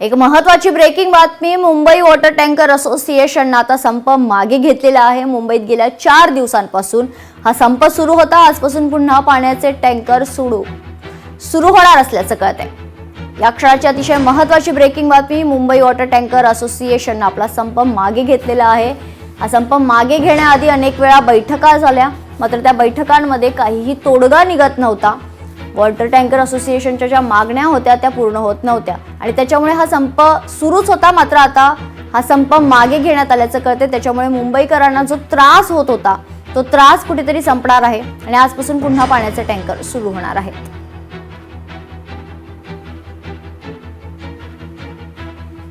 एक महत्त्वाची ब्रेकिंग बातमी, मुंबई वॉटर टँकर असोसिएशनने आता संप मागे घेतलेला आहे। मुंबईत गेल्या 4 दिवसांपासून हा संप सुरू होता। आजपासून पुन्हा पाण्याचे टँकर सुरू होणार असल्याचं कळतंय। या क्षणाची अतिशय महत्त्वाची ब्रेकिंग बातमी, मुंबई वॉटर टँकर असोसिएशनने आपला संप मागे घेतलेला आहे। हा संप मागे घेण्याआधी अनेक वेळा बैठका झाल्या, मात्र त्या बैठकांमध्ये काहीही तोडगा निघत नव्हता। वॉटर टँकर असोसिएशनच्या ज्या मागण्या होत्या त्या पूर्ण होत नव्हत्या आणि त्याच्यामुळे हा संप सुरूच होता। मात्र आता हा संप मागे घेण्यात आल्याचं कळते। त्याच्यामुळे मुंबईकरांना जो त्रास होत होता तो त्रास कुठेतरी संपणार आहे आणि आजपासून पुन्हा पाण्याचे टँकर सुरू होणार आहेत।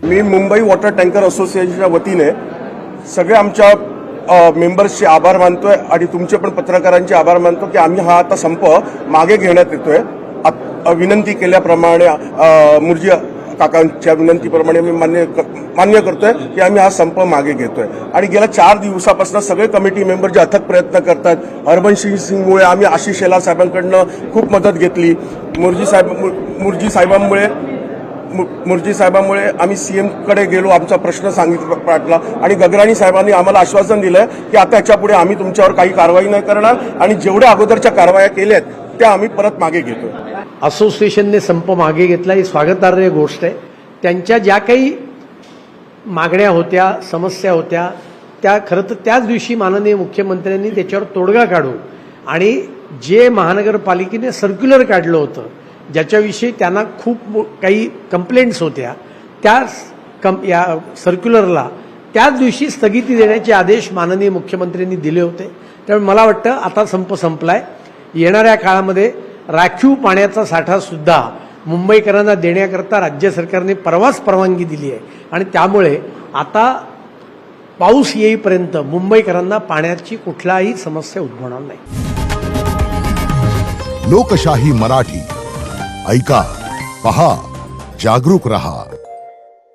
मी मुंबई वॉटर टँकर असोसिएशनच्या वतीने सगळे आमच्या मेंबर्सचे आभार मानतोय आणि तुमचे पण पत्रकारांचे आभार मानतो की आम्ही हा आता संप मागे घेण्यात येतोय। विनंती केल्याप्रमाणे मुर्जी काकांच्या विनंतीप्रमाणे मी मान्य करतोय की आम्ही हा संप मागे घेतोय आणि गेल्या 4 दिवसापासून सगळे कमिटी मेंबर जे अथक प्रयत्न करतात, हरबंश सिंगमुळे आम्ही आशिष शेलार साहेबांकडनं खूप मदत घेतली। मुर्जी साहेबांमुळे आम्ही सीएम कडे गेलो, आमचा प्रश्न सांगितला आणि गगराणी साहेबांनी आम्हाला आश्वासन दिलं की आता याच्यापुढे आम्ही तुमच्यावर काही कारवाई नाही करणार आणि जेवढ्या अगोदरच्या कारवाया केल्यात त्या आम्ही परत मागे घेतो। असोसिएशनने संप मागे घेतला ही स्वागतार्ह गोष्ट आहे। त्यांच्या ज्या काही मागण्या होत्या, समस्या होत्या, त्या खरं तर त्याच दिवशी माननीय मुख्यमंत्र्यांनी त्याच्यावर तोडगा काढून आणि जे महानगरपालिकेने सर्क्युलर काढलं होतं ज्याच्याविषयी त्यांना खूप काही कंप्लेंट्स होत्या, त्या या सर्क्युलरला त्याच दिवशी स्थगिती देण्याचे आदेश माननीय मुख्यमंत्र्यांनी दिले होते। त्यामुळे मला वाटतं आता संप संपलाय। येणाऱ्या काळामध्ये राखीव पाण्याचा साठा सुद्धा मुंबईकरांना देण्याकरता राज्य सरकारने परवाच परवानगी दिली आहे आणि त्यामुळे आता पाऊस येईपर्यंत मुंबईकरांना पाण्याची कुठलाही समस्या उद्भवणार नाही। लोकशाही मराठी ऐका, पहा, जागरूक रहा।